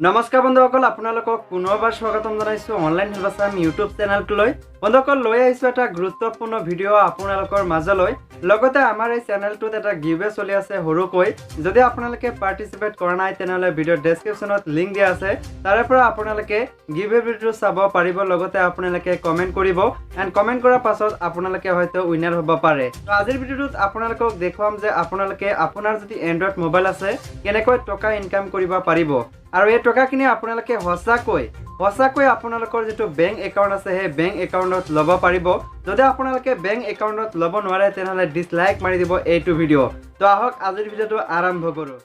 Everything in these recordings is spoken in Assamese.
নমস্কাৰ বন্ধুসকল, আপোনালোকক পুনৰবাৰ স্বাগতম জনাইছোঁ অনলাইন হেলবাছাম ইউটিউব চেনেলটোলৈ। বন্ধুসকল, লৈ আহিছোঁ এটা গুৰুত্বপূৰ্ণ ভিডিঅ' আপোনালোকৰ মাজলৈ। লগতে আমাৰ এই চেনেলটোত এটা গিভৱে চলি আছে সৰুকৈ। যদি আপোনালোকে পাৰ্টিচিপেট কৰা নাই তেনেহ'লে ভিডিঅ'ৰ ডেছক্ৰিপশ্যনত লিংক দিয়া আছে, তাৰে পৰা আপোনালোকে গিভৱে ভিডিঅ'টো চাব পাৰিব। লগতে আপোনালোকে কমেণ্ট কৰিব এণ্ড কমেণ্ট কৰাৰ পাছত আপোনালোকে হয়তো উইনাৰ হ'ব পাৰে। তো আজিৰ ভিডিঅ'টোত আপোনালোকক দেখুৱাম যে আপোনালোকে আপোনাৰ যদি এণ্ড্ৰইড মোবাইল আছে কেনেকৈ টকা ইনকাম কৰিব পাৰিব। আৰু এই টকাখিনি আপোনালোকে সঁচাকৈ আপোনালোকৰ যিটো বেংক একাউণ্ট আছে সেই বেংক একাউণ্টত ল'ব পাৰিব। যদি আপোনালোকে বেংক একাউণ্টত ল'ব নোৱাৰে তেনেহ'লে ডিছলাইক মাৰি দিব এইটো ভিডিঅ'। তো আহক আজিৰ ভিডিঅ'টো আৰম্ভ কৰোঁ।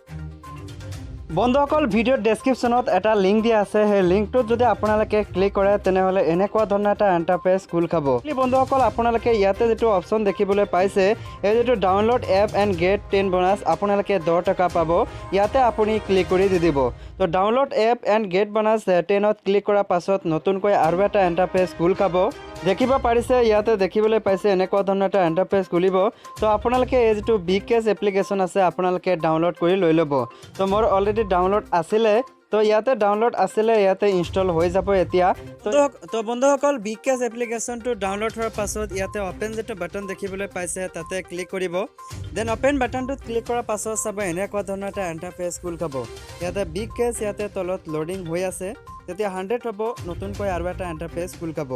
বন্ধুসকল, ভিডিঅ'ৰ ডেছক্ৰিপশ্যনত এটা লিংক দিয়া আছে। সেই লিংকটোত যদি আপোনালোকে ক্লিক কৰে তেনেহ'লে এনেকুৱা ধৰণৰ এটা ইণ্টাৰফেচ খোল খাব। বন্ধুসকল, আপোনালোকে ইয়াতে যিটো অপশ্যন দেখিবলৈ পাইছে, এই যিটো download app and get 10 bonus, আপোনালোকে 10 টকা পাব। ইয়াতে আপুনি ক্লিক কৰি দি দিব। তো download app and get bonus 10ত ক্লিক কৰাৰ পাছত নতুনকৈ আৰু এটা ইণ্টাৰফেচ খোল খাব। দেখিব পাৰিছে ইয়াতে দেখিবলৈ পাইছে এনেকুৱা ধৰণৰ এটা ইণ্টাৰফেচ খুলিব। তো আপোনালোকে এই যিটো বিকেছ এপ্লিকেশ্যন আছে আপোনালোকে ডাউনলোড কৰি লৈ ল'ব। তো মোৰ অলৰেডি ডাউনলোড আছিলে, তো ইয়াতে ডাউনলোড আছিলে, ইয়াতে ইনষ্টল হৈ যাব এতিয়া। তো বন্ধুসকল, বিকেছ এপ্লিকেশ্যনটো ডাউনলোড হোৱাৰ পাছত ইয়াতে অপেন যিটো বাটন দেখিবলৈ পাইছে তাতে ক্লিক কৰিব। দেন অপেন বাটনটোত ক্লিক কৰাৰ পাছত চাব এনেকুৱা ধৰণৰ এটা ইণ্টাৰফেচ খোল খাব। ইয়াতে বিকেছ ইয়াতে তলত লোডিং হৈ আছে, তেতিয়া 100 হ'ব। নতুনকৈ আৰু এটা ইণ্টাৰফেচ খোল খাব।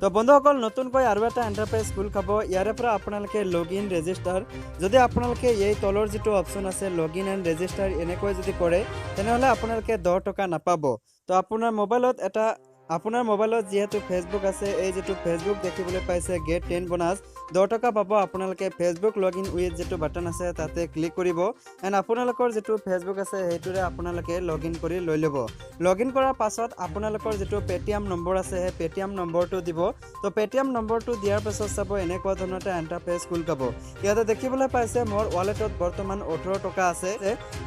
তো বন্ধুসকল, নতুনকৈ আৰু এটা ইণ্টাৰফেচ খোল খাব। ইয়াৰে পৰা আপোনালোকে লগ ইন ৰেজিষ্টাৰ, যদি আপোনালোকে এই তলৰ যিটো অপশ্যন আছে লগ ইন এণ্ড ৰেজিষ্টাৰ এনেকৈ যদি কৰে তেনেহ'লে আপোনালোকে 10 টকা নাপাব। তো আপোনাৰ মোবাইলত যিহেতু ফেচবুক আছে, এই যিটো ফেচবুক দেখিবলৈ পাইছে গেট 10 বোনাছ 10 টকা পাব। আপোনালোকে ফেচবুক লগ ইন উইথ যিটো বাটন আছে তাতে ক্লিক কৰিব এণ্ড আপোনালোকৰ যিটো ফেচবুক আছে সেইটোৰে আপোনালোকে লগ ইন কৰি লৈ ল'ব। লগ ইন কৰাৰ পাছত আপোনালোকৰ যিটো পে'টিএম নম্বৰ আছে সেই পে'টিএম নম্বৰটো দিব। তো পে'টিএম নম্বৰটো দিয়াৰ পাছত চাব এনেকুৱা ধৰণৰ এটা ইণ্টাৰফেচ খোল খাব। ইয়াতে দেখিবলৈ পাইছে মোৰ ৱালেটত বৰ্তমান 18 টকা আছে।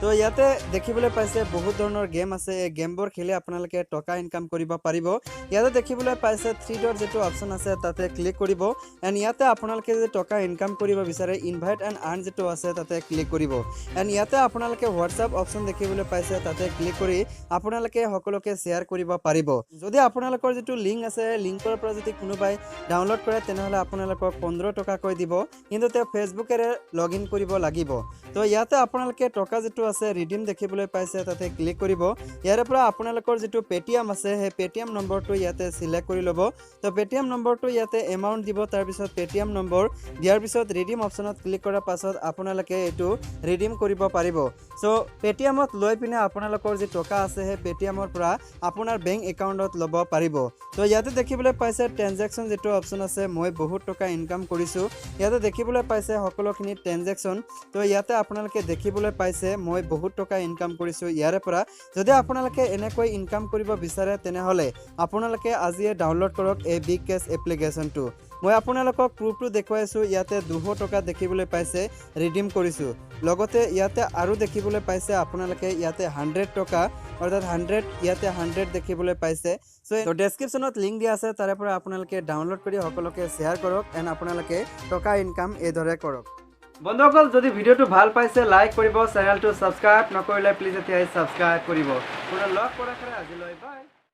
তো ইয়াতে দেখিবলৈ পাইছে বহুত ধৰণৰ গেম আছে, এই গেমবোৰ খেলি আপোনালোকে টকা ইনকাম কৰিব পাৰিব। ইয়াতে দেখিবলৈ পাইছে 3 ডট যিটো অপশ্যন আছে তাতে ক্লিক কৰিব এণ্ড ইয়াতে আপোনালোকে যদি টকা ইনকাম কৰিব বিচাৰে ইনভাইট এণ্ড আৰ্ণ যিটো আছে তাতে ক্লিক কৰিব এণ্ড ইয়াতে আপোনালোকে হোৱাটছআপ অপশ্যন দেখিবলৈ পাইছে তাতে ক্লিক কৰি আপোনালোকে সকলোকে শ্বেয়াৰ কৰিব পাৰিব। যদি আপোনালোকৰ যিটো লিংক আছে লিংকৰ পৰা যদি কোনোবাই ডাউনলোড কৰে তেনেহ'লে আপোনালোকক 15 টকাকৈ দিব, কিন্তু তেওঁ ফেচবুকেৰে লগ ইন কৰিব লাগিব। তো ইয়াতে আপোনালোকে টকা যিটো আছে ৰিডিম দেখিবলৈ পাইছে তাতে ক্লিক কৰিব। ইয়াৰে পৰা আপোনালোকৰ যিটো পে'টিএম আছে সেই পে'টিএম নম্বৰটো ইয়াতে চিলেক্ট কৰি ল'ব। তো পে'টিএম নম্বৰটো ইয়াতে এমাউণ্ট দিব, তাৰপিছত পে'টিএম নম্বৰ দিয়াৰ পিছত ৰিডিম অপশ্যনত ক্লিক কৰাৰ পাছত আপোনালোকে এইটো ৰিডিম কৰিব পাৰিব। চ' পে'টিএমত লৈ পিনে আপোনালোকৰ যি টকা আছে সেই পে'টিএমৰ পৰা আপোনাৰ বেংক একাউণ্টত ল'ব পাৰিব। তো ইয়াতে দেখিবলৈ পাইছে ট্ৰেনজেকশ্যন যিটো অপশ্যন আছে, মই বহুত টকা ইনকাম কৰিছোঁ। ইয়াতে দেখিবলৈ পাইছে সকলোখিনি ট্ৰেনজেকশ্যন। তো ইয়াতে আপোনালোকে দেখিবলৈ পাইছে মই বহুত টকা ইনকাম কৰিছোঁ ইয়াৰে পৰা। যদি আপোনালোকে এনেকৈ ইনকাম কৰিব বিচাৰে তেনেহ'লে আপোনালোকে আজিয়ে ডাউনলোড কৰক এই বিকেছ এপ্লিকেশ্যনটো। মই আপোনালোকক প্ৰুফটো দেখুৱাইছোঁ। ইয়াতে 200 টকা দেখিবলৈ পাইছে ৰিডিম কৰিছোঁ। লগতে ইয়াতে আৰু দেখিবলৈ পাইছে আপোনালোকে ইয়াতে 100 টকা অৰ্থাৎ 100 ইয়াতে 100 দেখিবলৈ পাইছে। চ' ডেছক্ৰিপশ্যনত লিংক দিয়া আছে, তাৰে পৰা আপোনালোকে ডাউনলোড কৰি সকলোকে শ্বেয়াৰ কৰক এণ্ড আপোনালোকে টকা ইনকাম এইদৰে কৰক। বন্ধুসকল, যদি ভিডিঅ'টো ভাল পাইছে লাইক কৰিব, চেনেলটো ছাবস্ক্ৰাইব নকৰিলে প্লিজ এতিয়াই ছাবস্ক্ৰাইব কৰিব। পুনৰ লগ কৰাৰ আজিলৈ বাই।